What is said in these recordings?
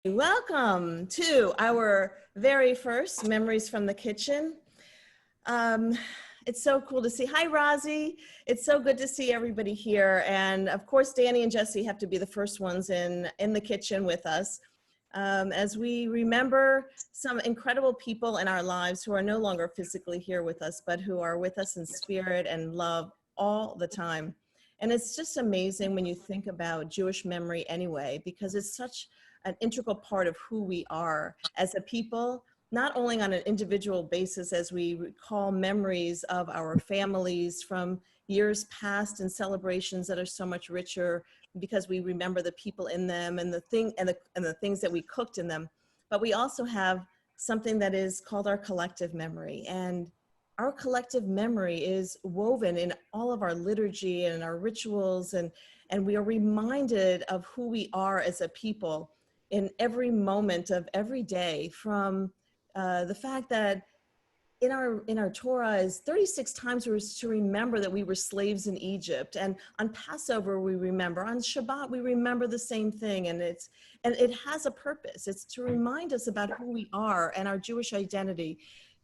Welcome to our very first Memories from the Kitchen. It's so cool to see. Hi, Rozzy. It's so good to see everybody here. And of course, Danny and Jessie have to be the first ones in the kitchen with us as we remember some incredible people in our lives who are no longer physically here with us, but who are with us in spirit and love all the time. And it's just amazing when you think about Jewish memory anyway, because it's such an integral part of who we are as a people, not only on an individual basis as we recall memories of our families from years past and celebrations that are so much richer because we remember the people in them and the things that we cooked in them. But we also have something that is called our collective memory. And our collective memory is woven in all of our liturgy and our rituals, and we are reminded of who we are as a people in every moment of every day, from the fact that in our Torah is 36 times we're to remember that we were slaves in Egypt, and on Passover we remember, on Shabbat we remember the same thing, and it has a purpose. It's to remind us about who we are and our Jewish identity,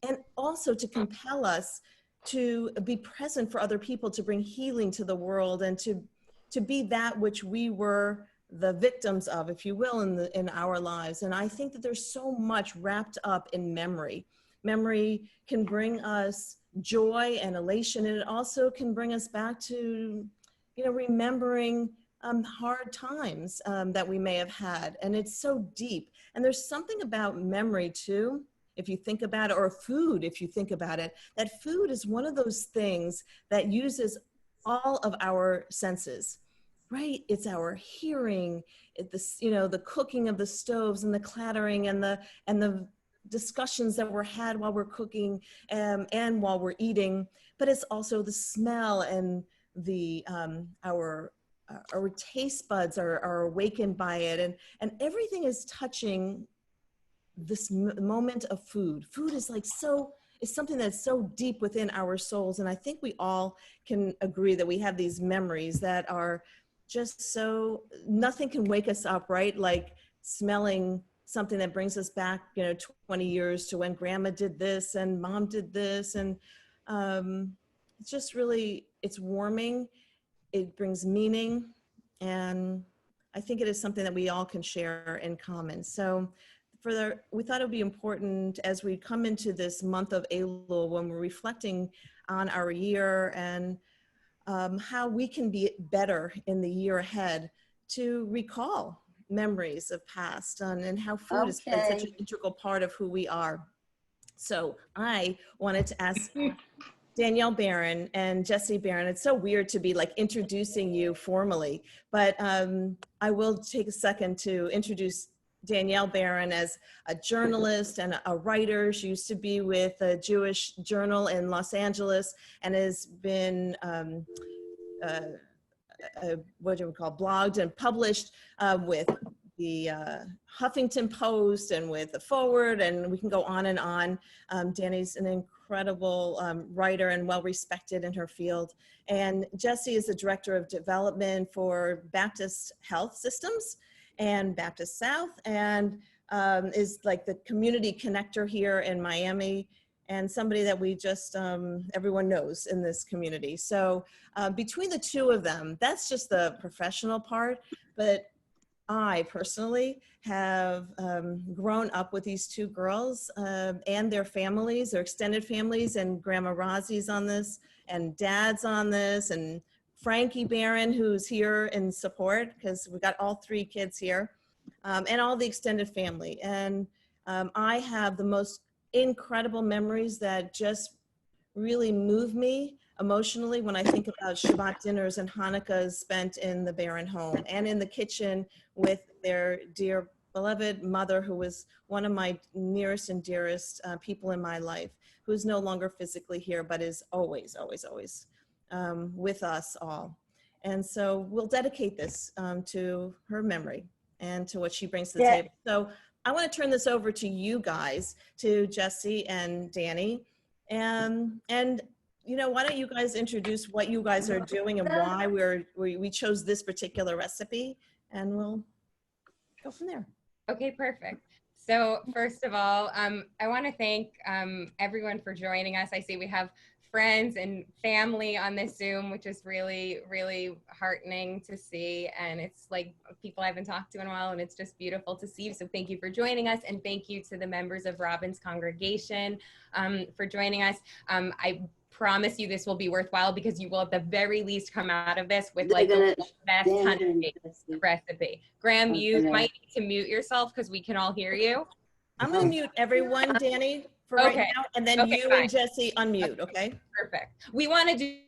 and also to compel us to be present for other people, to bring healing to the world, and to be that which we were the victims of, if you will, in our lives. And I think that there's so much wrapped up in memory. Memory can bring us joy and elation, and it also can bring us back to, remembering hard times that we may have had. And it's so deep. And there's something about memory too, if you think about it, or food, if you think about it, that food is one of those things that uses all of our senses. Right? It's our hearing, the cooking of the stoves and the clattering and the discussions that were had while we're cooking and while we're eating. But it's also the smell, and our taste buds are awakened by it, and everything is touching this moment of food. Food is it's something that's so deep within our souls, and I think we all can agree that we have these memories that are just so, nothing can wake us up, right? Like smelling something that brings us back, 20 years to when grandma did this and mom did this. And it's just really, it's warming. It brings meaning. And I think it is something that we all can share in common. So we thought it would be important as we come into this month of Elul, when we're reflecting on our year and how we can be better in the year ahead, to recall memories of past and how food has been such an integral part of who we are. So I wanted to ask Danielle Berrin and Jessi Berrin. It's so weird to be like introducing you formally, but I will take a second to introduce Danielle Berrin as a journalist and a writer. She used to be with a Jewish journal in Los Angeles and has been, what do we call, blogged and published with the Huffington Post and with the Forward, and we can go on and on. Danny's an incredible writer and well-respected in her field. And Jessi is the Director of Development for Baptist Health Systems and Baptist South, and is like the community connector here in Miami, and somebody that we just, everyone knows in this community. So between the two of them, that's just the professional part, but I personally have grown up with these two girls and their families, their extended families, and Grandma Rozzy's on this, and Dad's on this, and Frankie Barron, who's here in support, because we've got all three kids here, and all the extended family. And I have the most incredible memories that just really move me emotionally when I think about Shabbat dinners and Hanukkahs spent in the Barron home and in the kitchen with their dear beloved mother, who was one of my nearest and dearest people in my life, who is no longer physically here, but is always, always, always with us all. And so we'll dedicate this to her memory and to what she brings to the table. So I want to turn this over to you guys, to Jessi and Danny. And why don't you guys introduce what you guys are doing and why we chose this particular recipe, and we'll go from there. Okay, perfect. So first of all, I want to thank everyone for joining us. I see we have friends and family on this Zoom, which is really, really heartening to see. And it's like people I haven't talked to in a while, and it's just beautiful to see. So thank you for joining us. And thank you to the members of Robyn's congregation for joining us. I promise you this will be worthwhile because you will at the very least come out of this with like the best ton of recipe. Graham, you might need to mute yourself because we can all hear you. I'm going to mute everyone, Danny, for right now, and then you fine. and Jessi unmute, okay? Perfect. We want to do...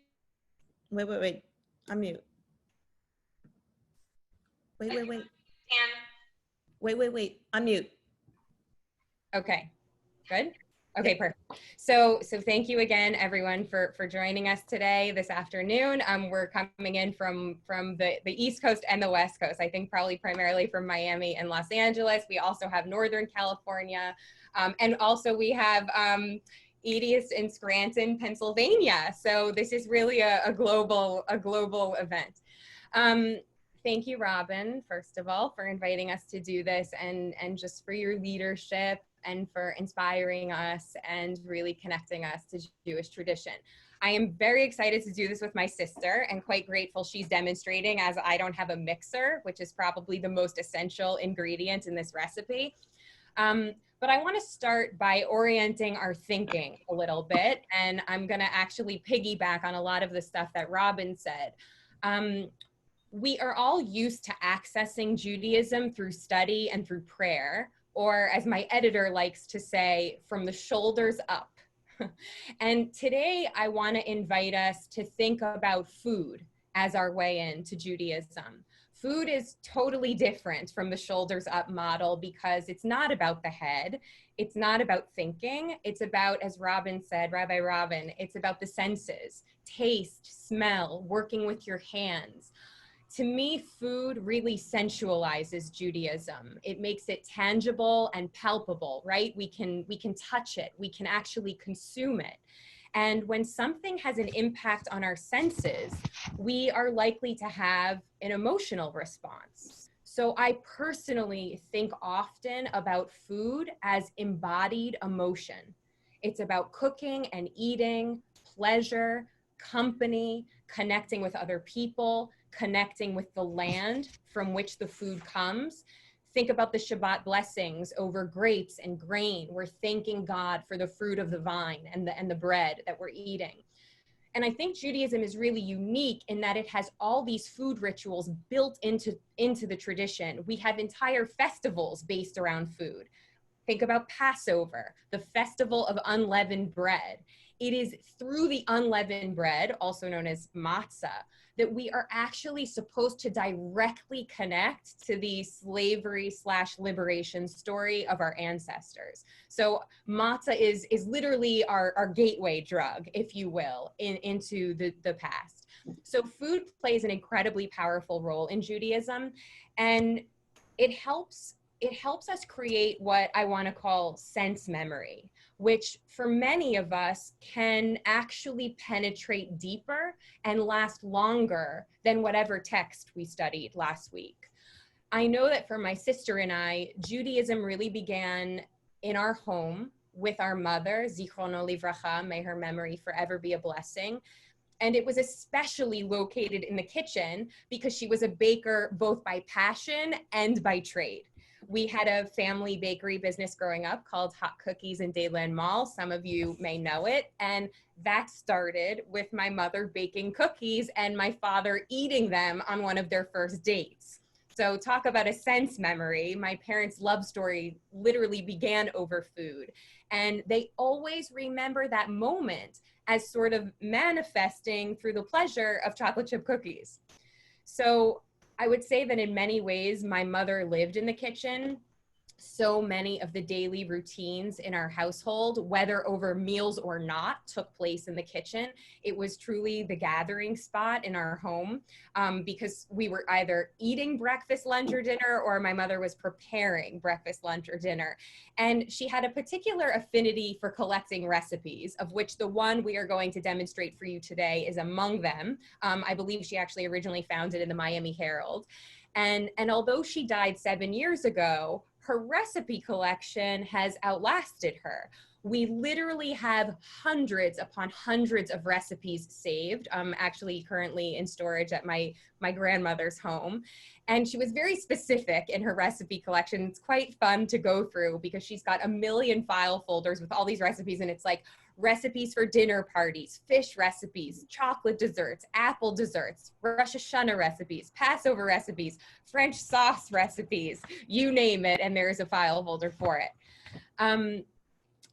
Wait. Unmute. Wait. Wait. Unmute. Okay, good. Okay, perfect. So thank you again, everyone, for joining us today, this afternoon. We're coming in from the East Coast and the West Coast. I think probably primarily from Miami and Los Angeles. We also have Northern California, and also we have Edie's in Scranton, Pennsylvania. So this is really a global event. Thank you, Robyn, first of all, for inviting us to do this and just for your leadership and for inspiring us and really connecting us to Jewish tradition. I am very excited to do this with my sister and quite grateful she's demonstrating, as I don't have a mixer, which is probably the most essential ingredient in this recipe. But I want to start by orienting our thinking a little bit, and I'm going to actually piggyback on a lot of the stuff that Robyn said. We are all used to accessing Judaism through study and through prayer, or as my editor likes to say, from the shoulders up. And today I want to invite us to think about food as our way into Judaism. Food is totally different from the shoulders up model because it's not about the head. It's not about thinking. It's about, as Robyn said, Rabbi Robyn, it's about the senses, taste, smell, working with your hands. To me, food really sensualizes Judaism. It makes it tangible and palpable, right? We can touch it. We can actually consume it. And when something has an impact on our senses, we are likely to have an emotional response. So I personally think often about food as embodied emotion. It's about cooking and eating, pleasure, company, connecting with other people, connecting with the land from which the food comes. Think about the Shabbat blessings over grapes and grain. We're thanking God for the fruit of the vine and the bread that we're eating. And I think Judaism is really unique in that it has all these food rituals built into the tradition. We have entire festivals based around food. Think about Passover, the festival of unleavened bread. It is through the unleavened bread, also known as matzah, that we are actually supposed to directly connect to the slavery/liberation story of our ancestors. So matzah is literally our gateway drug, if you will, into the past. So food plays an incredibly powerful role in Judaism, and it helps us create what I want to call sense memory, which for many of us can actually penetrate deeper and last longer than whatever text we studied last week. I know that for my sister and I, Judaism really began in our home with our mother, Zichrono Livracha, may her memory forever be a blessing. And it was especially located in the kitchen because she was a baker both by passion and by trade. We had a family bakery business growing up called Hot Cookies in Dayland Mall. Some of you may know it. And that started with my mother baking cookies and my father eating them on one of their first dates. So talk about a sense memory. My parents' love story literally began over food. And they always remember that moment as sort of manifesting through the pleasure of chocolate chip cookies. So I would say that in many ways, my mother lived in the kitchen. So many of the daily routines in our household, whether over meals or not, took place in the kitchen. It was truly the gathering spot in our home because we were either eating breakfast, lunch, or dinner, or my mother was preparing breakfast, lunch, or dinner. And she had a particular affinity for collecting recipes, of which the one we are going to demonstrate for you today is among them. I believe she actually originally found it in the Miami Herald. And although she died 7 years ago, her recipe collection has outlasted her. We literally have hundreds upon hundreds of recipes saved, actually currently in storage at my grandmother's home. And she was very specific in her recipe collection. It's quite fun to go through because she's got a million file folders with all these recipes, and it's like recipes for dinner parties, fish recipes, chocolate desserts, apple desserts, Rosh Hashanah recipes, Passover recipes, French sauce recipes, you name it, and there's a file folder for it.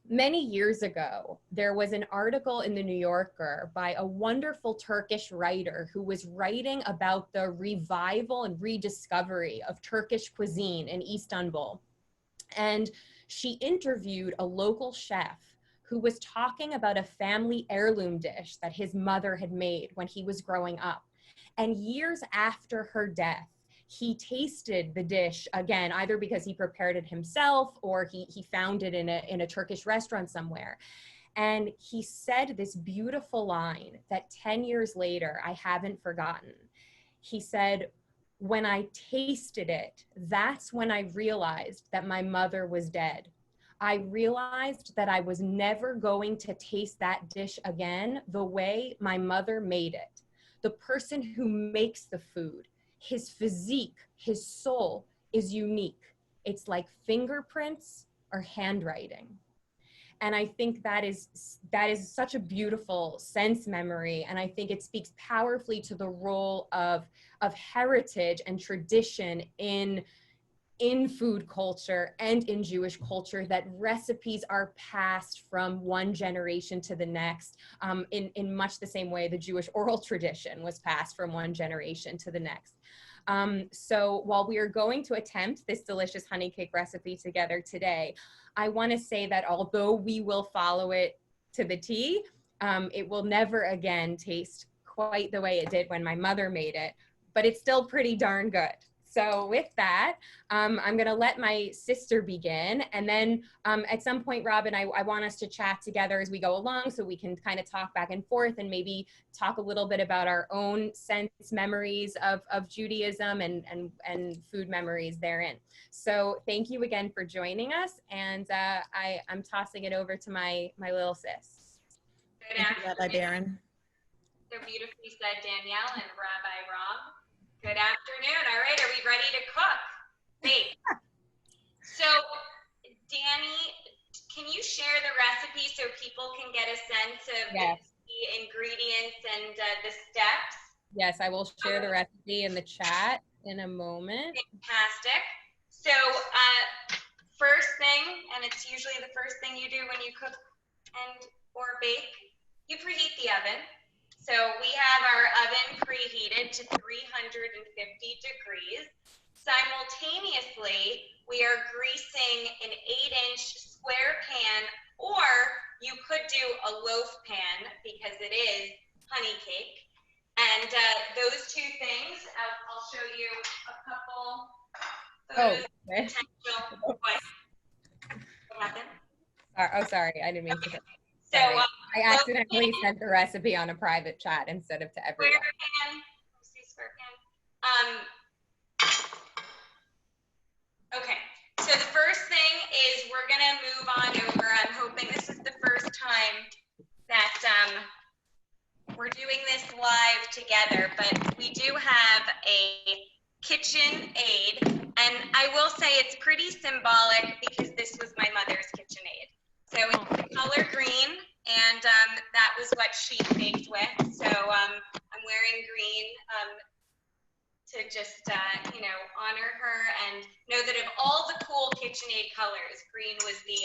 Many years ago, there was an article in the New Yorker by a wonderful Turkish writer who was writing about the revival and rediscovery of Turkish cuisine in Istanbul. And she interviewed a local chef who was talking about a family heirloom dish that his mother had made when he was growing up. And years after her death, he tasted the dish again, either because he prepared it himself or he found it in a Turkish restaurant somewhere. And he said this beautiful line that 10 years later, I haven't forgotten. He said, when I tasted it, that's when I realized that my mother was dead. I realized that I was never going to taste that dish again the way my mother made it. The person who makes the food, his physique, his soul is unique. It's like fingerprints or handwriting. And I think that is such a beautiful sense memory. And I think it speaks powerfully to the role of heritage and tradition in food culture and in Jewish culture, that recipes are passed from one generation to the next, in much the same way the Jewish oral tradition was passed from one generation to the next. So while we are going to attempt this delicious honey cake recipe together today, I want to say that although we will follow it to the T, it will never again taste quite the way it did when my mother made it, but it's still pretty darn good. So with that, I'm going to let my sister begin. And then at some point, Robyn, I want us to chat together as we go along so we can kind of talk back and forth and maybe talk a little bit about our own sense memories of Judaism and food memories therein. So thank you again for joining us. And I'm tossing it over to my little sis. Good afternoon. Rabbi Barron. So beautifully said, Danielle and Rabbi Rob. Good afternoon. All right, are we ready to cook? Bake. So, Danny, can you share the recipe so people can get a sense of the ingredients and the steps? Yes, I will share the recipe in the chat in a moment. Fantastic. So, first thing, and it's usually the first thing you do when you cook or bake, you preheat the oven. So we have our oven preheated to 350 degrees. Simultaneously, we are greasing an 8-inch square pan, or you could do a loaf pan because it is honey cake. And those two things, I'll show you a couple photos of potential. What happened? Sorry, I didn't mean to. So I accidentally sent the recipe on a private chat instead of to everyone. Square pan. Let's see, square pan. Okay, so the first thing is we're gonna move on over. I'm hoping this is the first time that we're doing this live together, but we do have a kitchen aid, and I will say it's pretty symbolic because this was my mother's kitchen aid. So it's the color green, and that was what she baked with. So I'm wearing green to just, honor her and know that of all the cool KitchenAid colors, green was the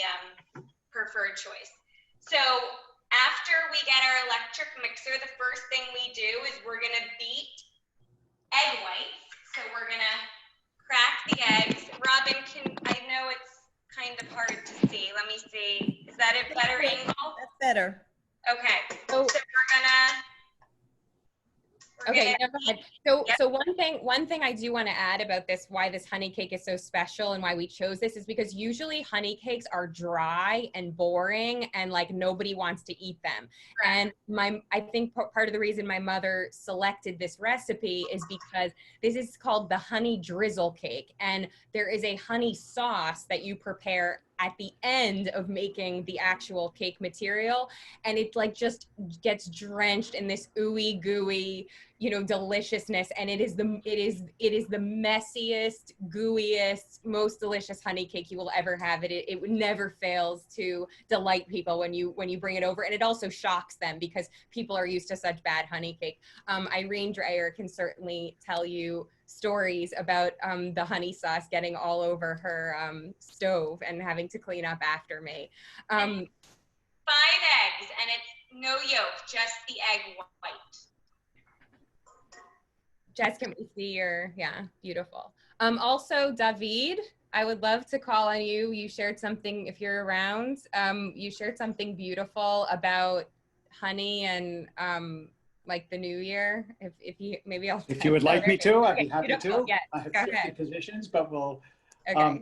preferred choice. So after we get our electric mixer, the first thing we do is we're gonna beat egg whites. So we're gonna crack the eggs. Robyn, I know it's kind of hard to see. Let me see. Is that a better angle? That's better. Okay. So we're Okay, no, go ahead. So, Yep. so one thing I do want to add about this, why this honey cake is so special and why we chose this is because usually honey cakes are dry and boring and like nobody wants to eat them. And I think part of the reason my mother selected this recipe is because this is called the honey drizzle cake. And there is a honey sauce that you prepare at the end of making the actual cake material. And it like just gets drenched in this ooey gooey, you know, deliciousness. And it is the messiest, gooeyest, most delicious honey cake you will ever have. It never fails to delight people when you bring it over. And it also shocks them because people are used to such bad honey cake. Irene Dreyer can certainly tell you stories about the honey sauce getting all over her stove and having to clean up after me. 5 eggs, and it's no yolk, just the egg white. Jess, can we see your, yeah, beautiful. Also, David, I would love to call on you. You shared something, if you're around, you shared something beautiful about honey and like the new year. If you, maybe I'll. If you would like me to, I'd be happy beautiful. to. Yes, I have go 50 ahead. positions, but we'll. Okay.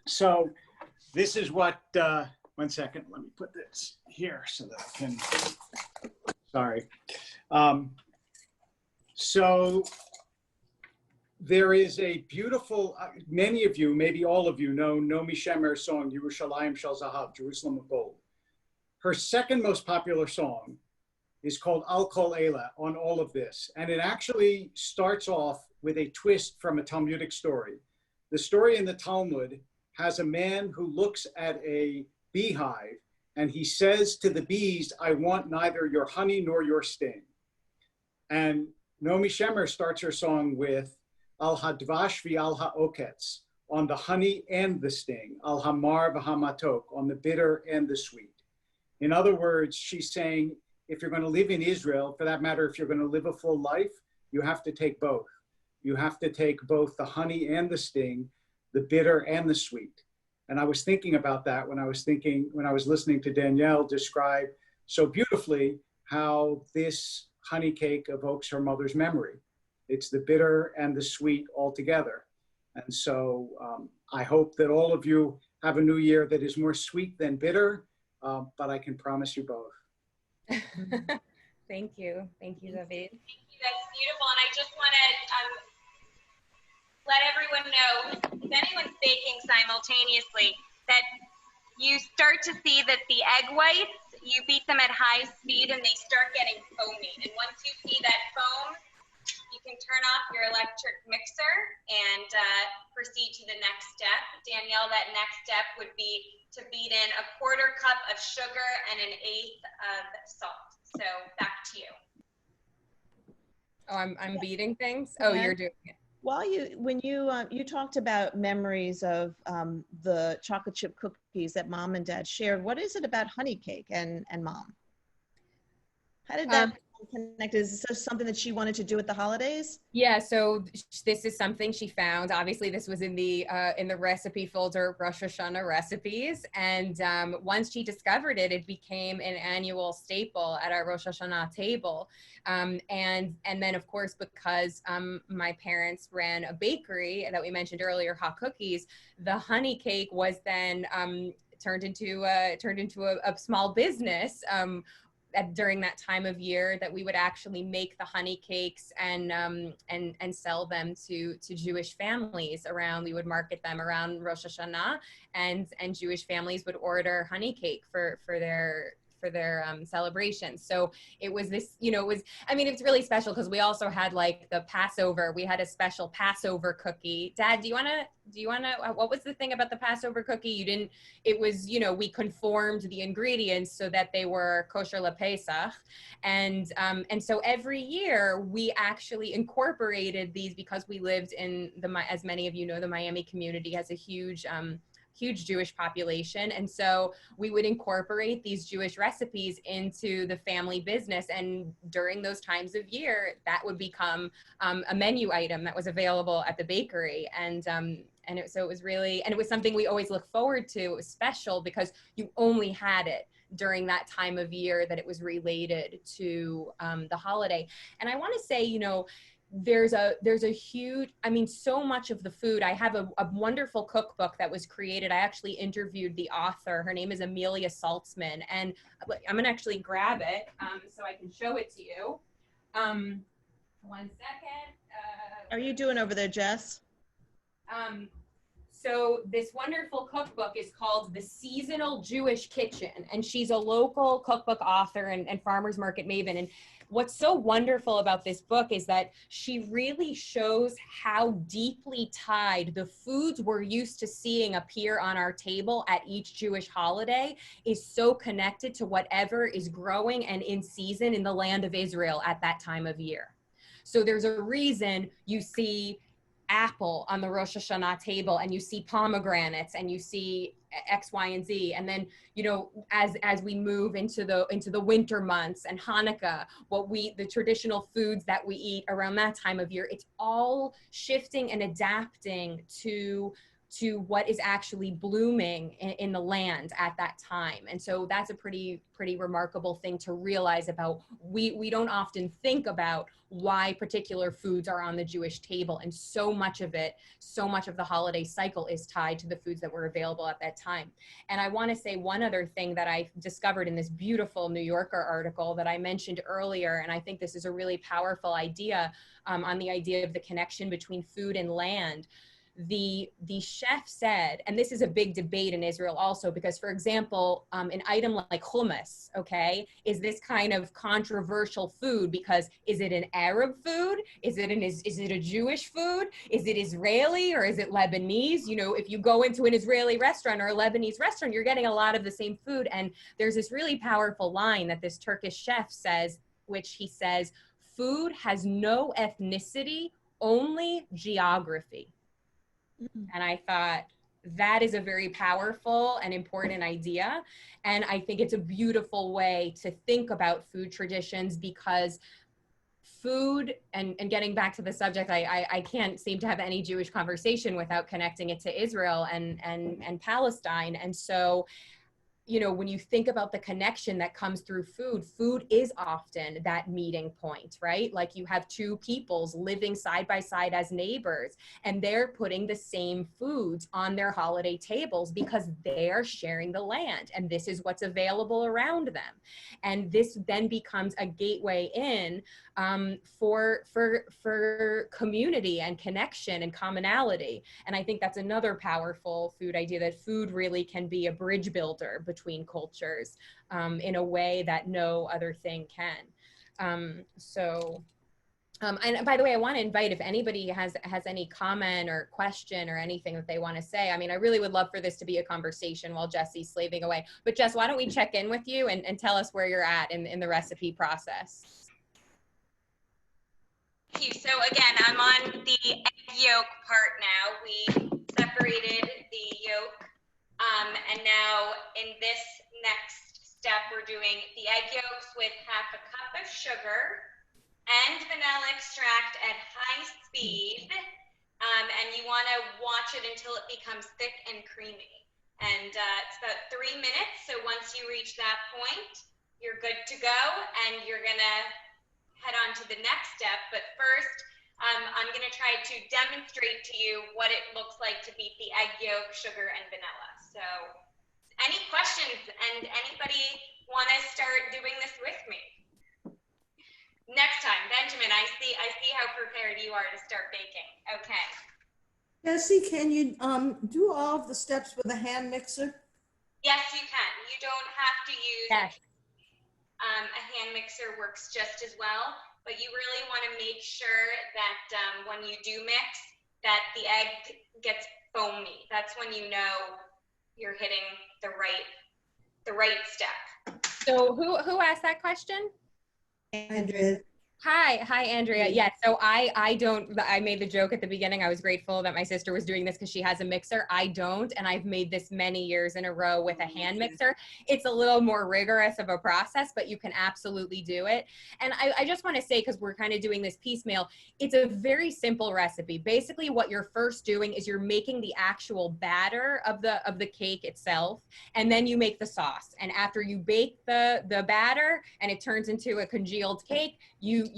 So this is what, one second, let me put this here so that I can, sorry. So there is a beautiful, many of you, maybe all of you know Naomi Shemer's song, Yerushalayim Shel Zahav, Jerusalem of Gold. Her second most popular song is called Al Kol Ela, On All of This. And it actually starts off with a twist from a Talmudic story. The story in the Talmud has a man who looks at a beehive and he says to the bees, I want neither your honey nor your sting. And Naomi Shemer starts her song with Al Hadvash vi Al Ha'oketz, on the honey and the sting, Al Hamar v'Hamatok, on the bitter and the sweet. In other words, she's saying, if you're going to live in Israel, for that matter, if you're going to live a full life, you have to take both. You have to take both the honey and the sting, the bitter and the sweet. And I was thinking about that when I was listening to Danielle describe so beautifully how this honey cake evokes her mother's memory. It's the bitter and the sweet all together. And so I hope that all of you have a new year that is more sweet than bitter, but I can promise you both. Thank you. Thank you, David. Thank you, that's beautiful. And I just want to let everyone know, if anyone's baking simultaneously, that you start to see that the egg whites, you beat them at high speed and they start getting foamy. And once you see that foam, you can turn off your electric mixer and proceed to the next step. Danielle, that next step would be to beat in 1/4 cup of sugar and 1/8 of salt. So back to you. Oh, I'm beating things. Oh, you're doing it. When you talked about memories of the chocolate chip cookies that mom and dad shared, what is it about honey cake and mom? How did that connect? Is this something that she wanted to do at the holidays? Yeah, so this is something she found. Obviously, this was in the recipe folder, Rosh Hashanah recipes. And once she discovered it, it became an annual staple at our Rosh Hashanah table. And then, of course, because my parents ran a bakery that we mentioned earlier, Hot Cookies, the honey cake was then turned into a small business. During that time of year, that we would actually make the honey cakes and sell them to Jewish families around. We would market them around Rosh Hashanah, and Jewish families would order honey cake for their celebrations. So it was this, it's really special because we also had like the Passover. We had a special Passover cookie. Dad, do you want to, what was the thing about the Passover cookie? It was, we conformed the ingredients so that they were kosher LaPesach. And so every year we actually incorporated these because we lived in as many of you know, the Miami community has a huge Jewish population. And so we would incorporate these Jewish recipes into the family business. And during those times of year, that would become a menu item that was available at the bakery. So it was really, and it was something we always look forward to. It was special because you only had it during that time of year that it was related to the holiday. And I want to say, you know, there's a huge, I mean, so much of the food. I have a wonderful cookbook that was created. I actually interviewed the author. Her name is Amelia Saltzman, and I'm gonna actually grab it so I can show it to you. 1 second. How are you doing over there, Jess? So this wonderful cookbook is called The Seasonal Jewish Kitchen, and she's a local cookbook author and farmer's market maven. And what's so wonderful about this book is that she really shows how deeply tied the foods we're used to seeing appear on our table at each Jewish holiday is so connected to whatever is growing and in season in the land of Israel at that time of year. So there's a reason you see apple on the Rosh Hashanah table, and you see pomegranates, and you see X, Y, and Z. And then, you know, as we move into the winter months and Hanukkah, the traditional foods that we eat around that time of year, it's all shifting and adapting to what is actually blooming in the land at that time. And so that's a pretty remarkable thing to realize about. We don't often think about why particular foods are on the Jewish table, and so much of the holiday cycle is tied to the foods that were available at that time. And I want to say one other thing that I discovered in this beautiful New Yorker article that I mentioned earlier, and I think this is a really powerful idea on the idea of the connection between food and land. The chef said, and this is a big debate in Israel also, because, for example, an item like hummus, okay, is this kind of controversial food because is it an Arab food? Is it a Jewish food? Is it Israeli or is it Lebanese? You know, if you go into an Israeli restaurant or a Lebanese restaurant, you're getting a lot of the same food. And there's this really powerful line that this Turkish chef says, which he says, food has no ethnicity, only geography. And I thought that is a very powerful and important idea. And I think it's a beautiful way to think about food traditions, because food, and getting back to the subject, I can't seem to have any Jewish conversation without connecting it to Israel and Palestine. And so, you know, when you think about the connection that comes through food is often that meeting point, right? Like you have two peoples living side by side as neighbors, and they're putting the same foods on their holiday tables because they're sharing the land, and this is what's available around them. And this then becomes a gateway in for community and connection and commonality. And I think that's another powerful food idea, that food really can be a bridge builder between cultures in a way that no other thing can. And by the way, I want to invite, if anybody has any comment or question or anything that they want to say. I mean, I really would love for this to be a conversation while Jessie's slaving away. But Jess, why don't we check in with you and tell us where you're at in the recipe process? Thank you. So again, I'm on the egg yolk part now. We separated the yolk, and now in this next step, we're doing the egg yolks with half a cup of sugar and vanilla extract at high speed, and you want to watch it until it becomes thick and creamy. And it's about 3 minutes, so once you reach that point, you're good to go, and you're gonna head on to the next step. But first, I'm gonna try to demonstrate to you what it looks like to beat the egg yolk, sugar, and vanilla. So any questions, and anybody wanna start doing this with me? Next time, Benjamin, I see how prepared you are to start baking. Okay. Jessie, can you do all of the steps with a hand mixer? Yes, you can. You don't have to use Yes. A hand mixer works just as well, but you really want to make sure that when you do mix, that the egg gets foamy. That's when you know you're hitting the right step. So who asked that question? I did. Hi, Andrea. Yeah, so I made the joke at the beginning. I was grateful that my sister was doing this because she has a mixer. I don't, and I've made this many years in a row with a hand mixer. It's a little more rigorous of a process, but you can absolutely do it. And I just want to say, because we're kind of doing this piecemeal, it's a very simple recipe. Basically, what you're first doing is you're making the actual batter of the cake itself, and then you make the sauce. And after you bake the batter and it turns into a congealed cake, you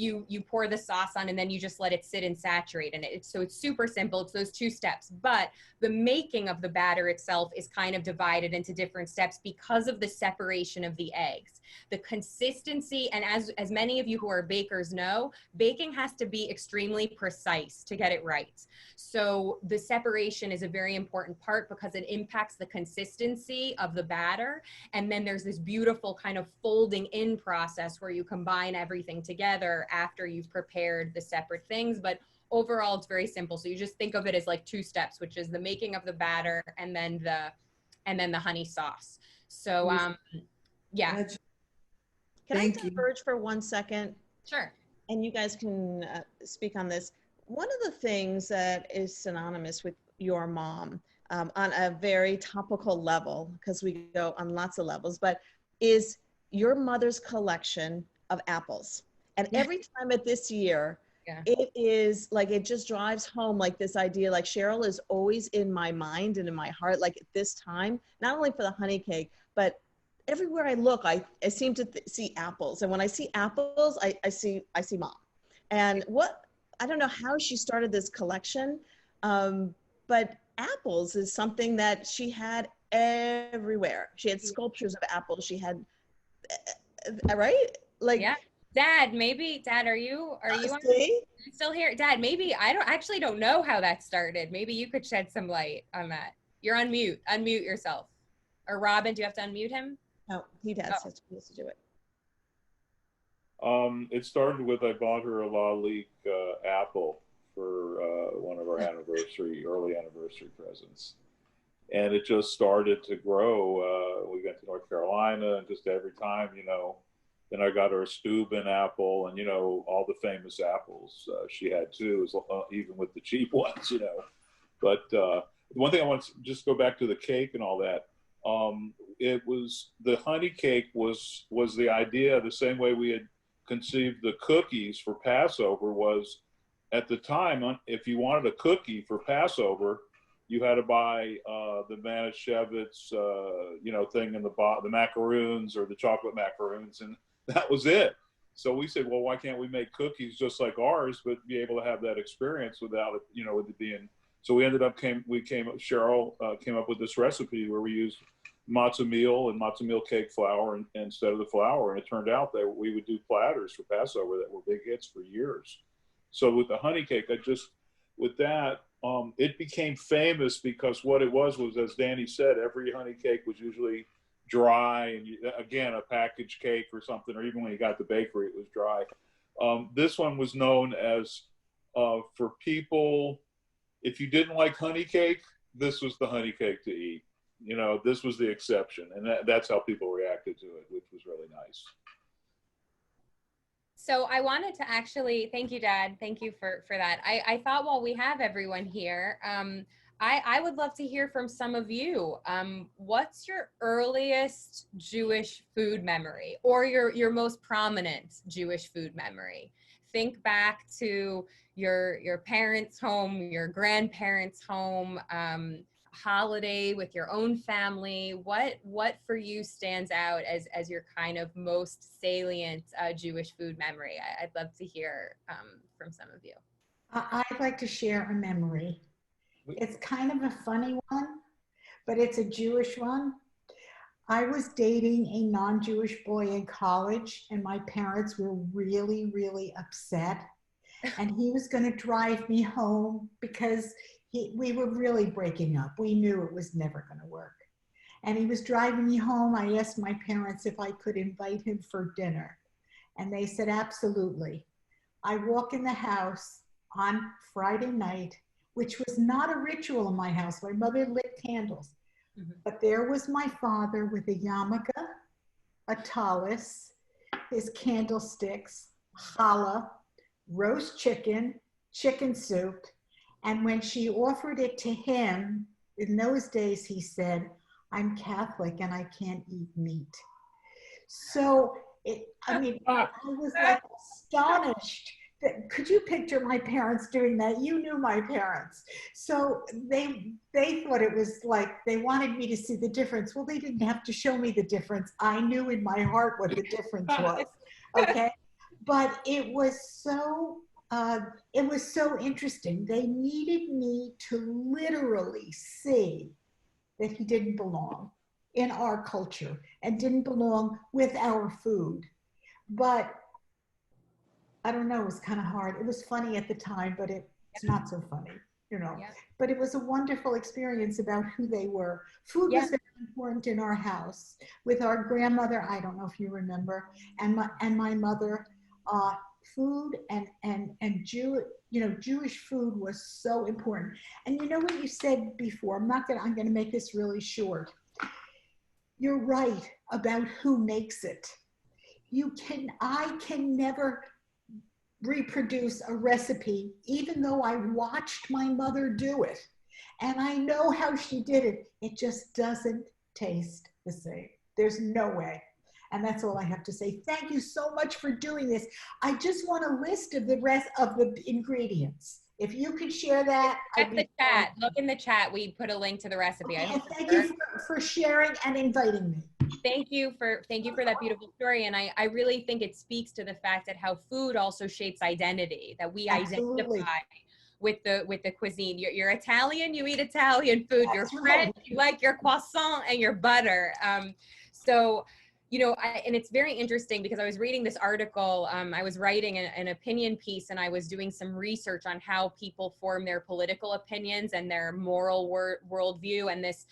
pour the sauce on, and then you just let it sit and saturate in it. So it's super simple. It's those two steps. But the making of the batter itself is kind of divided into different steps because of the separation of the eggs. The consistency, and as many of you who are bakers know, baking has to be extremely precise to get it right. So the separation is a very important part because it impacts the consistency of the batter. And then there's this beautiful kind of folding in process where you combine everything together after you've prepared the separate things. But overall, it's very simple. So you just think of it as like two steps, which is the making of the batter and then the honey sauce. So yeah. Can I diverge for 1 second? Sure. And you guys can speak on this. One of the things that is synonymous with your mom on a very topical level, because we go on lots of levels, but is your mother's collection of apples. And every time at this year, it is like, it just drives home like this idea, like Sheryl is always in my mind and in my heart, like at this time, not only for the honey cake, but everywhere I look, I seem to see apples. And when I see apples, I see mom. And I don't know how she started this collection, but apples is something that she had everywhere. She had sculptures of apples. She had, right? Like, yeah. Dad, are you still here? Dad, maybe I don't know how that started. Maybe you could shed some light on that. You're on mute. Unmute yourself. Or Robin, do you have to unmute him? No, he does. He has to do it. It started with, I bought her a La Leak apple for one of our early anniversary presents. And it just started to grow. We went to North Carolina, and just every time, then I got her a Steuben apple, and, all the famous apples she had too, even with the cheap ones, But one thing I want to just go back to the cake and all that. It was, the honey cake was the idea, the same way we had conceived the cookies for Passover was, at the time, if you wanted a cookie for Passover, you had to buy the Manischewitz, thing in the macaroons or the chocolate macaroons, and that was it. So we said, well, why can't we make cookies just like ours, but be able to have that experience without it, with it being. So we ended up Sheryl came up with this recipe where we used matzah meal and matzah meal cake flour instead of the flour, and it turned out that we would do platters for Passover that were big hits for years. So with the honey cake, it became famous because what it was, as Danny said, every honey cake was usually dry, and again, a packaged cake or something, or even when you got the bakery, it was dry. This one was known as, for people, if you didn't like honey cake, this was the honey cake to eat. This was the exception, and that's how people reacted to it, which was really nice. So I wanted to actually, thank you, Dad. Thank you for that. I thought while we have everyone here, I would love to hear from some of you. What's your earliest Jewish food memory, or your most prominent Jewish food memory? Think back to your parents' home, your grandparents' home, holiday with your own family. What for you stands out as your kind of most salient Jewish food memory? I'd love to hear from some of you. I'd like to share a memory. It's kind of a funny one, but it's a Jewish one. I was dating a non-Jewish boy in college, and my parents were really, really upset. And he was going to drive me home because we were really breaking up. We knew it was never going to work. And he was driving me home. I asked my parents if I could invite him for dinner. And they said, absolutely. I walk in the house on Friday night, which was not a ritual in my house. My mother lit candles. Mm-hmm. But there was my father with a yarmulke, a tallis, his candlesticks, challah, roast chicken, chicken soup. And when she offered it to him, in those days, he said, "I'm Catholic and I can't eat meat." So, I was like astonished. Could you picture my parents doing that? You knew my parents. So they thought it was like they wanted me to see the difference. Well, they didn't have to show me the difference. I knew in my heart what the difference was. Okay. But it was so interesting. They needed me to literally see that he didn't belong in our culture and didn't belong with our food. But I don't know, it was kind of hard. It was funny at the time, but it's not so funny, you know. Yeah. But it was a wonderful experience about who they were. Food was very important in our house with our grandmother. I don't know if you remember, and my mother. Food and Jewish food was so important. And you know what you said before. I'm gonna make this really short. You're right about who makes it. I can never reproduce a recipe, even though I watched my mother do it. And I know how she did it. It just doesn't taste the same. There's no way. And that's all I have to say. Thank you so much for doing this. I just want a list of the rest of the ingredients. If you could share that. The chat. Look in the chat. We put a link to the recipe. Okay, thank you for sharing and inviting me. Thank you for that beautiful story. And I really think it speaks to the fact that how food also shapes identity, that we identify with the cuisine. You're Italian, you eat Italian food. You're French, you like your croissant and your butter. So, and it's very interesting because I was reading this article. I was writing an opinion piece, and I was doing some research on how people form their political opinions and their moral worldview. And this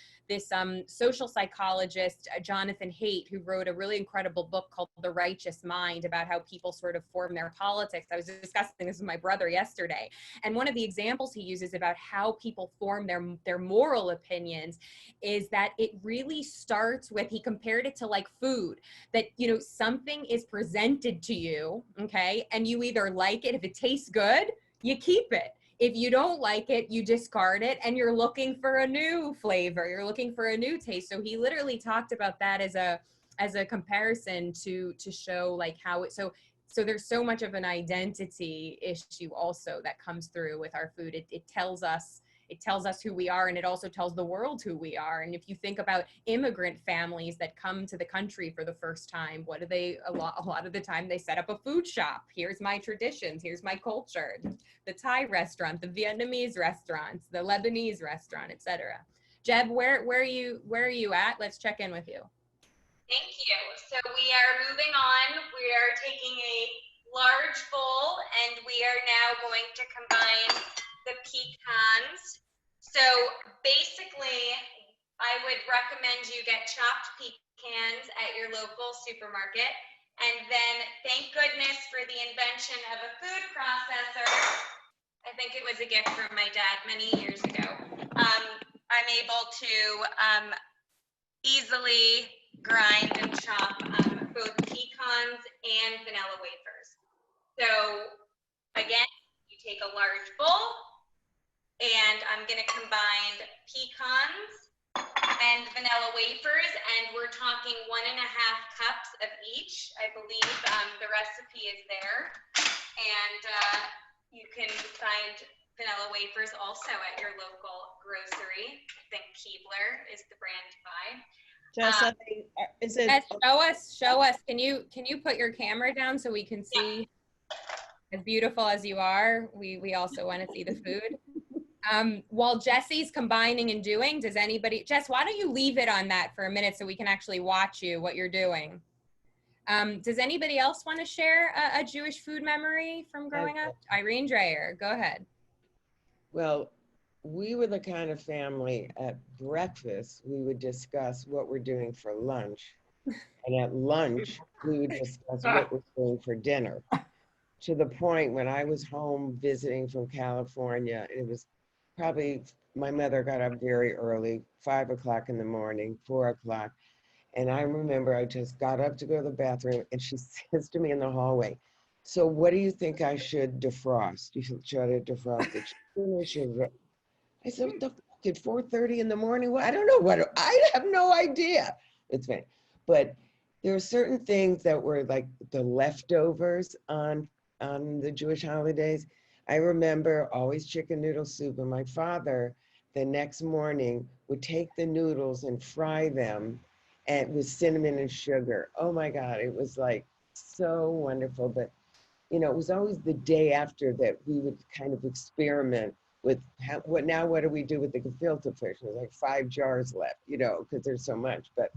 social psychologist, Jonathan Haidt, who wrote a really incredible book called The Righteous Mind about how people sort of form their politics. I was discussing this with my brother yesterday. And one of the examples he uses about how people form their moral opinions is that it really starts with, he compared it to like food, that, something is presented to you, okay, and you either like it. If it tastes good, you keep it. If you don't like it, you discard it, and you're looking for a new flavor. You're looking for a new taste. So he literally talked about that as a comparison to show like how it, so there's so much of an identity issue also that comes through with our food. It tells us who we are, and it also tells the world who we are. And if you think about immigrant families that come to the country for the first time, what do they, a lot of the time they set up a food shop. Here's my traditions, here's my culture, the Thai restaurant, the Vietnamese restaurants, the Lebanese restaurant, etc. Jeb, where are you at? Let's check in with you. Thank you. So we are moving on. We are taking a large bowl, and we are now going to combine the pecans. So basically, I would recommend you get chopped pecans at your local supermarket. And then thank goodness for the invention of a food processor. I think it was a gift from my dad many years ago. I'm able to easily grind and chop both pecans and vanilla wafers. So again, you take a large bowl, and I'm gonna combine pecans and vanilla wafers, and we're talking 1.5 cups of each. I believe the recipe is there, and you can find vanilla wafers also at your local grocery. I think Keebler is the brand to buy. Jess, is it? Jess, show us. Can you put your camera down so we can see? As beautiful as you are, we also want to see the food. While Jesse's combining and doing, Jess, why don't you leave it on that for a minute so we can actually watch what you're doing? Does anybody else want to share a Jewish food memory from growing up? Irene Dreyer, go ahead. Well, we were the kind of family at breakfast, we would discuss what we're doing for lunch. And at lunch, we would discuss what we're doing for dinner. To the point when I was home visiting from California, it was probably, my mother got up very early, 5 o'clock in the morning, 4 o'clock. And I remember I just got up to go to the bathroom, and she says to me in the hallway, So what do you think I should defrost? You should try to defrost the chicken or should I said, what the fuck, at 4:30 in the morning? Well, I don't know I have no idea. It's fine. But there are certain things that were like the leftovers on the Jewish holidays. I remember always chicken noodle soup, and my father the next morning would take the noodles and fry them and with cinnamon and sugar. Oh my God, it was like so wonderful. But you know, it was always the day after that we would kind of experiment with what do we do with the gefilte fish? There's like 5 jars left, you know, because there's so much. But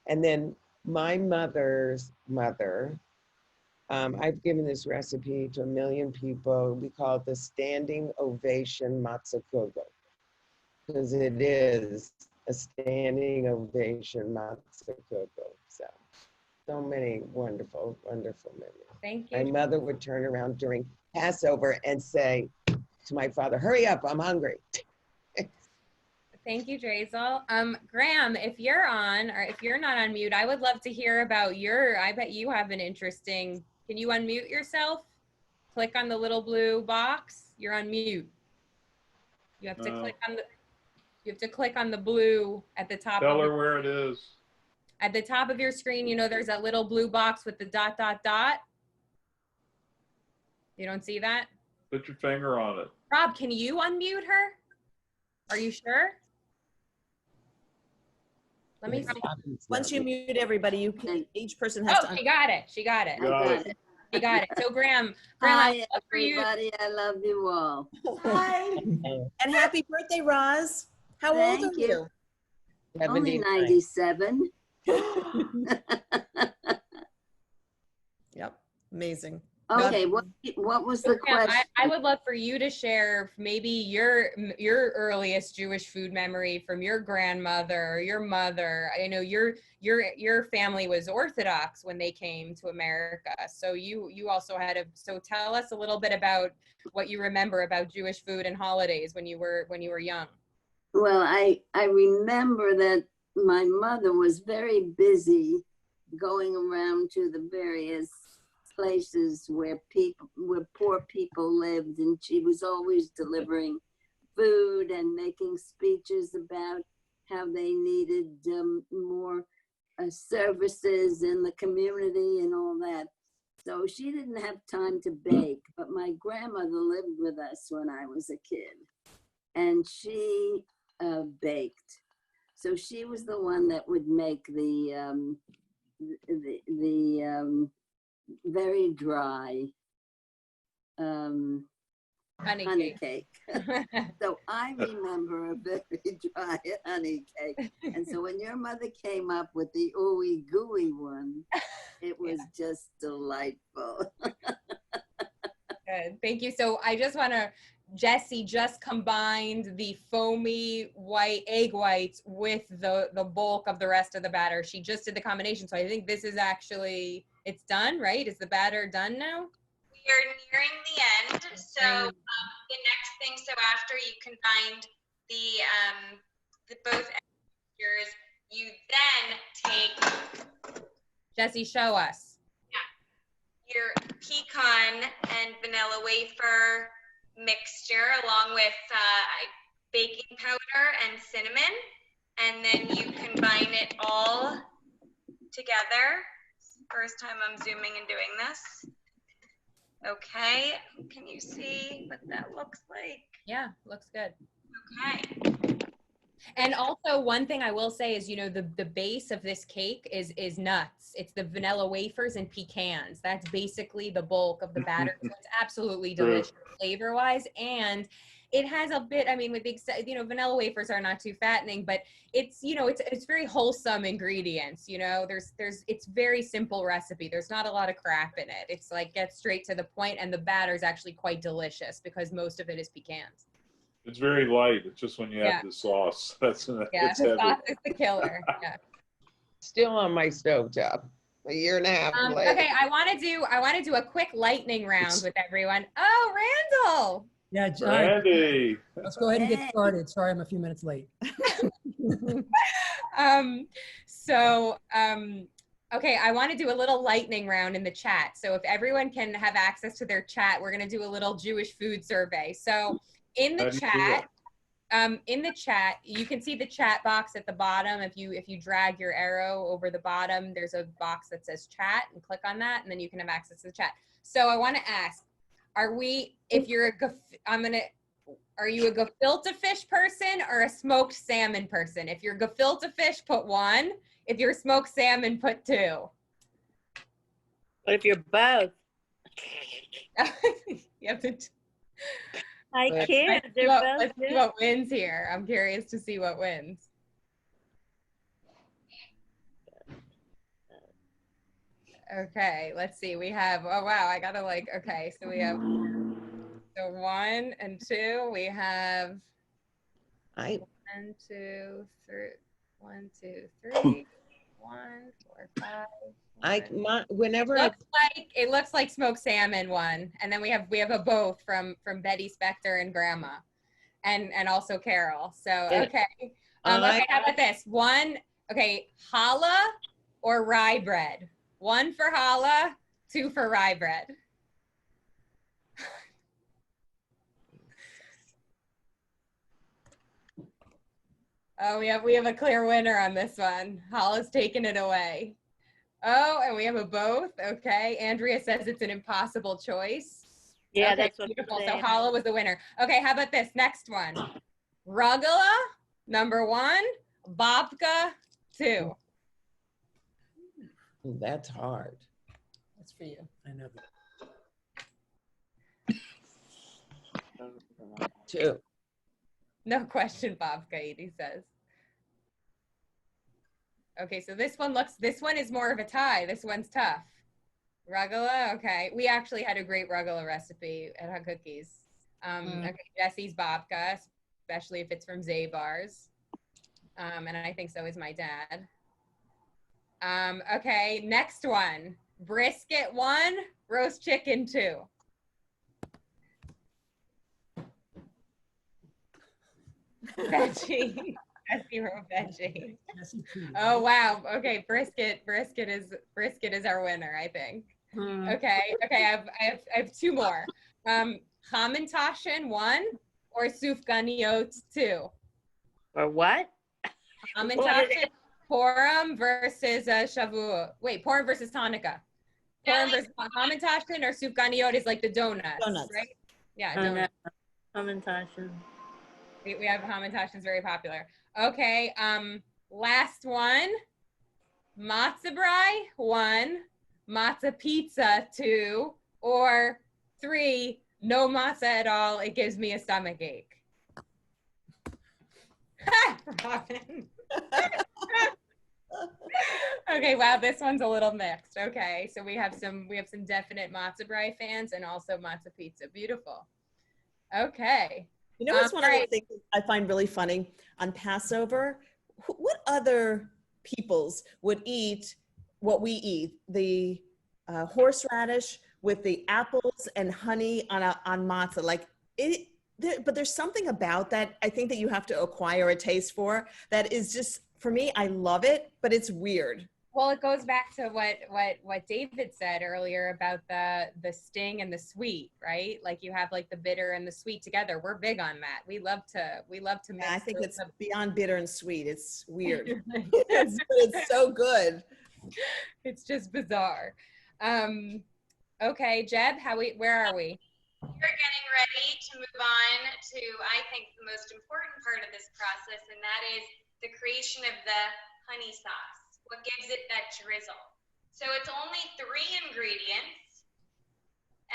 and then my mother's mother, I've given this recipe to 1 million people. We call it the standing ovation matzah kugel, because it is a standing ovation matzah kugel. So many wonderful, wonderful memories. Thank you. My mother would turn around during Passover and say to my father, hurry up, I'm hungry. Thank you, Drizzle. Graham, if you're on, or if you're not on mute, I would love to hear about I bet you have an interesting, can you unmute yourself? Click on the little blue box. You're on mute. You have to click on the blue at the top. Tell her where it is. At the top of your screen, you know, there's that little blue box with the dot, dot, dot. You don't see that? Put your finger on it. Rob, can you unmute her? Are you sure? Let me see. Once you mute everybody, you can, each person has to. She got it. She got it. She got it. So Graham, Hi, everybody. I love you all. Hi. And happy birthday, Roz. How old are you? Only 97. Yep. Amazing. Okay, what was the question? I would love for you to share maybe your earliest Jewish food memory from your grandmother or your mother. I know your family was Orthodox when they came to America, so you also had so tell us a little bit about what you remember about Jewish food and holidays when you were young. Well, I remember that my mother was very busy going around to the various places where poor people lived, and she was always delivering food and making speeches about how they needed more services in the community and all that. So she didn't have time to bake, but my grandmother lived with us when I was a kid, and she baked. So she was the one that would make the very dry honey cake. So I remember a very dry honey cake. And so when your mother came up with the ooey gooey one, it was just delightful. Good, thank you. So I just want to, Jessi just combined the foamy white egg whites with the bulk of the rest of the batter. She just did the combination. So I think this is actually, it's done, right? Is the batter done now? We are nearing the end. So the next thing, so after you combined the both mixtures, you then take, Jessi, show us. Yeah, your pecan and vanilla wafer mixture along with baking powder and cinnamon, and then you combine it all together. First time I'm zooming and doing this. Okay, can you see what that looks like? Yeah, looks good. Okay. And also one thing I will say is, you know, the base of this cake is nuts. It's the vanilla wafers and pecans. That's basically the bulk of the batter. So it's absolutely delicious flavor wise. And it has a bit, I mean, with the, you know, vanilla wafers are not too fattening, but it's, you know, it's very wholesome ingredients, you know, it's very simple recipe. There's not a lot of crap in it. It's like, get straight to the point, and the batter is actually quite delicious because most of it is pecans. It's very light. It's just when you have the sauce. The sauce is the killer. Yeah. Still on my stovetop. A year and a half later. Okay, I want to do a quick lightning round with everyone. Oh, Randall. Yeah, Randy. Let's go ahead and get started. Sorry, I'm a few minutes late. Okay, I want to do a little lightning round in the chat. So if everyone can have access to their chat, we're going to do a little Jewish food survey. So in the chat, you can see the chat box at the bottom. If you drag your arrow over the bottom, there's a box that says chat, and click on that, and then you can have access to the chat. So I want to ask, are you a gefilte fish person or a smoked salmon person? If you're gefilte fish, put 1. If you're smoked salmon, put 2. But if you're both, You have to. I can't. Let's see what wins here. I'm curious to see what wins. Okay, let's see. We have, oh wow, I gotta okay, so we have, 1 and 2. We have 1, 2, 3, 1, 2, 3, 1, 4, 5. Whenever it looks like smoked salmon won, and then we have a both from Betty Spector and Grandma, and also Carol. So okay, okay. How about this one? Okay, challah or rye bread? 1 for challah, 2 for rye bread. Oh, we have a clear winner on this one. Challah's taking it away. Oh, and we have a both. Okay, Andrea says it's an impossible choice. Yeah, okay, that's what beautiful. I'm So saying. Challah was the winner. Okay, how about this next one? Rugula, number 1. Babka, 2. That's hard. That's for you. I know that. 2. No question, Babka, Edie says. Okay, so this one is more of a tie. This one's tough. Rugula, okay. We actually had a great rugula recipe at Hot Cookies. Okay, Jesse's babka, especially if it's from Zabar's. And I think so is my dad. Okay, next one. Brisket 1, roast chicken 2. Veggie. Jesse wrote veggie. Oh wow. Okay, brisket is our winner, I think. Okay. I have 2 more. Hamantaschen 1 or sufganiyot 2. Or what? Hamantaschen, Purim versus Shavuot. Wait, Purim versus Hanukkah. Purim versus Hamantaschen or sufganiyot is like the donuts, right? Yeah, donuts. Hamantaschen. We have Hamantaschen is very popular. Okay, last one. Matzah brie 1, matzah pizza 2, or 3, no matzah at all. It gives me a stomach ache. Robyn. Okay, wow, this one's a little mixed. Okay, so we have some definite matzah brie fans and also matzah pizza. Beautiful. Okay. You know what's one of the things I find really funny on Passover? What other peoples would eat what we eat? The horseradish with the apples and honey on matzah. Like but there's something about that I think that you have to acquire a taste for that is just, for me, I love it, but it's weird. Well, it goes back to what David said earlier about the sting and the sweet, right? Like you have like the bitter and the sweet together. We're big on that. We love to mix. Yeah, I think it's beyond bitter and sweet. It's weird. it's so good. It's just bizarre. Okay, Jeb, where are we? We're getting ready to move on to, I think, the most important part of this process, and that is the creation of the honey sauce. What gives it that drizzle? So it's only 3 ingredients.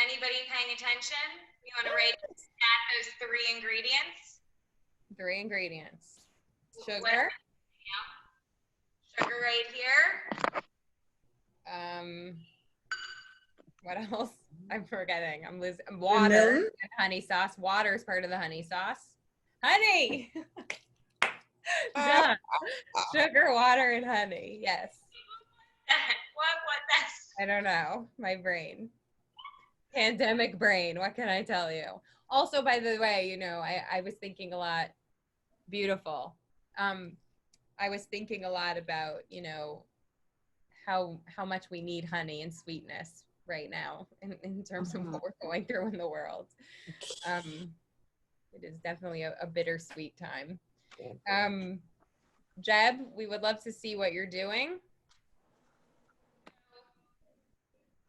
Anybody paying attention? You want to rate those 3 ingredients? 3 ingredients. Sugar. Sugar right here. What else? I'm forgetting. I'm losing. Water and honey sauce. Water is part of the honey sauce. Honey. Duh. Sugar, water, and honey. Yes. What that's? I don't know. My brain. Pandemic brain. What can I tell you? Also, by the way, you know, I was thinking a lot. Beautiful. I was thinking a lot about, you know, how much we need honey and sweetness right now in terms of what we're going through in the world. It is definitely a bittersweet time. Jeb, we would love to see what you're doing.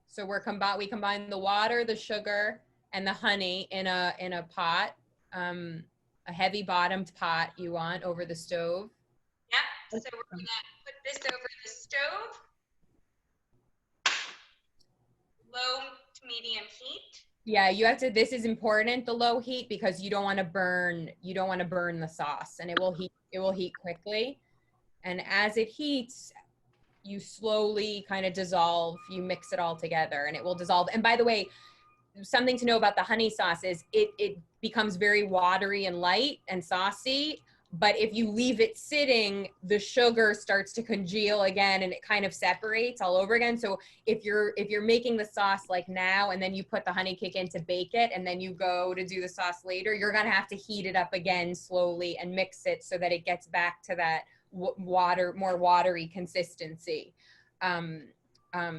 So we combine the water, the sugar, and the honey in a pot, a heavy bottomed pot you want over the stove. Yep. So we're gonna put this over the stove, low to medium heat. Yeah, you have to. This is important, the low heat, because you don't want to burn. You don't want to burn the sauce, and it will heat. It will heat quickly, and as it heats, you slowly kind of dissolve. You mix it all together, and it will dissolve. And by the way, something to know about the honey sauce is it becomes very watery and light and saucy. But if you leave it sitting, the sugar starts to congeal again, and it kind of separates all over again. So if you're making the sauce like now, and then you put the honey cake in to bake it, and then you go to do the sauce later, you're gonna have to heat it up again slowly and mix it so that it gets back to that more watery consistency.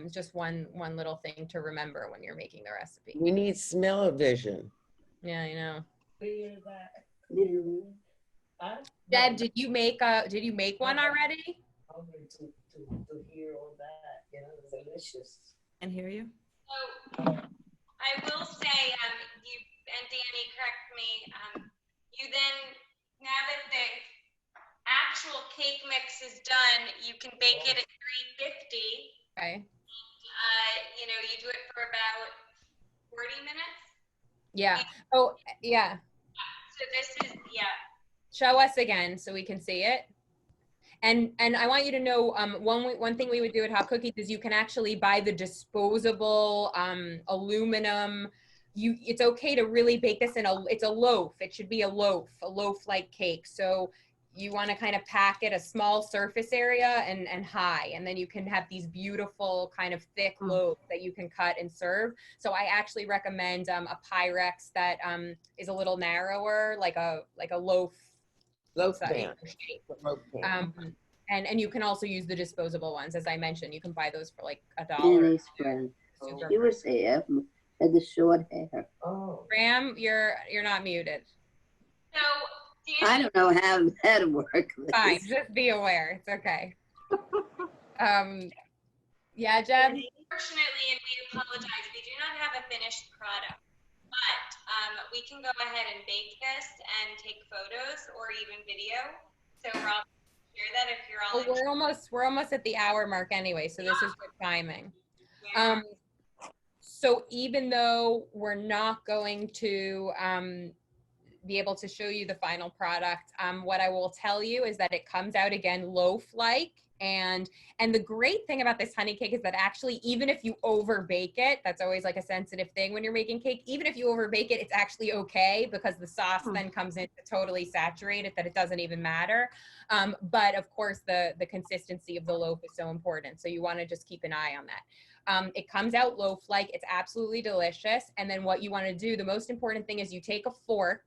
Just one little thing to remember when you're making the recipe. We need smell-o-vision. Yeah, I know. Deb, Deb, did you make one already? To hear all that, delicious. And hear you. So I will say, you and Danny, correct me. You then, now that the actual cake mix is done, you can bake it at 350. Okay. You do it for about 40 minutes. Yeah. Oh, yeah. So this is, Show us again so we can see it. And I want you to know, one thing we would do at Hot Cookies is you can actually buy the disposable aluminum. It's okay to really bake this it's a loaf. It should be a loaf-like cake. So you want to kind of pack it a small surface area and high, and then you can have these beautiful kind of thick loaves that you can cut and serve. So I actually recommend a Pyrex that is a little narrower, like a loaf pan. And you can also use the disposable ones, as I mentioned. You can buy those for like $1. Danny's friend. She was here, had the short hair. Oh. Graham, you're not muted. So I don't know how that'll work. Fine, just be aware. It's okay. Yeah, Jeb? Unfortunately, and we apologize, we do not have a finished product, but we can go ahead and bake this and take photos or even video. So we're all share that if you're all We're almost at the hour mark anyway, so this is good timing. Yeah. So even though we're not going to be able to show you the final product, what I will tell you is that it comes out again loaf-like. And the great thing about this honey cake is that actually, even if you over bake it, that's always like a sensitive thing when you're making cake. Even if you over bake it, it's actually okay, because the sauce then comes in to totally saturate it, that it doesn't even matter. But of course, the consistency of the loaf is so important. So you want to just keep an eye on that. It comes out loaf-like. It's absolutely delicious. And then what you want to do, the most important thing is you take a fork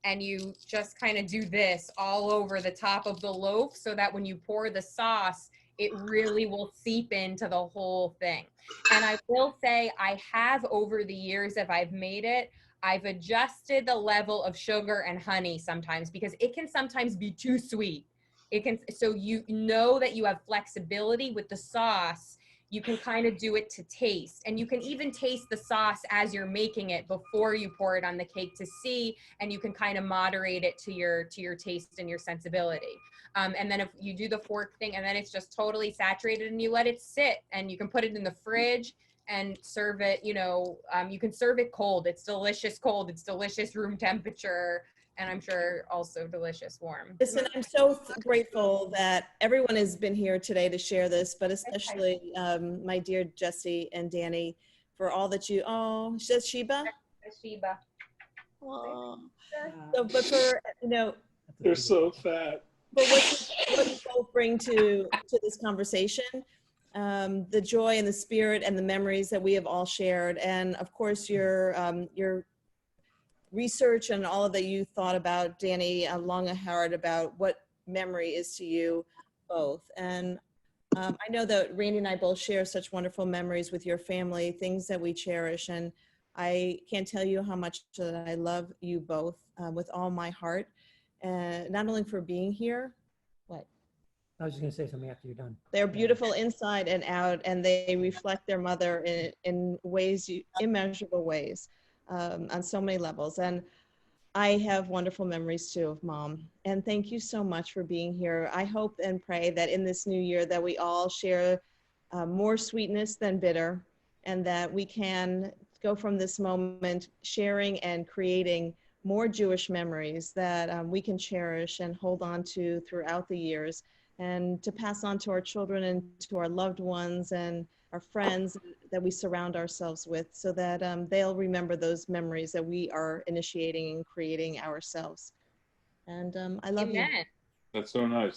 and you just kind of do this all over the top of the loaf, so that when you pour the sauce, it really will seep into the whole thing. And I will say, I have, over the years that I've made it, I've adjusted the level of sugar and honey sometimes, because it can sometimes be too sweet. So you know that you have flexibility with the sauce. You can kind of do it to taste, and you can even taste the sauce as you're making it before you pour it on the cake to see, and you can kind of moderate it to your taste and your sensibility. And then if you do the fork thing, and then it's just totally saturated, and you let it sit, and you can put it in the fridge and serve it, you can serve it cold. It's delicious cold. It's delicious room temperature. And I'm sure also delicious warm. Listen, I'm so grateful that everyone has been here today to share this, but especially my dear Jessi and Danny, for all that you, she says Sheba? Sheba. Oh. So, but for, They're so fat. But what you both bring to this conversation, the joy and the spirit and the memories that we have all shared. And of course, your research and all of that you thought about, Danny, long and hard about what memory is to you both. And I know that Randy and I both share such wonderful memories with your family, things that we cherish. And I can't tell you how much that I love you both with all my heart. And not only for being here, what? I was just going to say something after you're done. They're beautiful inside and out, and they reflect their mother in ways, immeasurable ways, on so many levels. And I have wonderful memories too of Mom. And thank you so much for being here. I hope and pray that in this new year that we all share more sweetness than bitter, and that we can go from this moment sharing and creating more Jewish memories that we can cherish and hold on to throughout the years, and to pass on to our children and to our loved ones and our friends that we surround ourselves with, so that they'll remember those memories that we are initiating and creating ourselves. And I love you. That's so nice.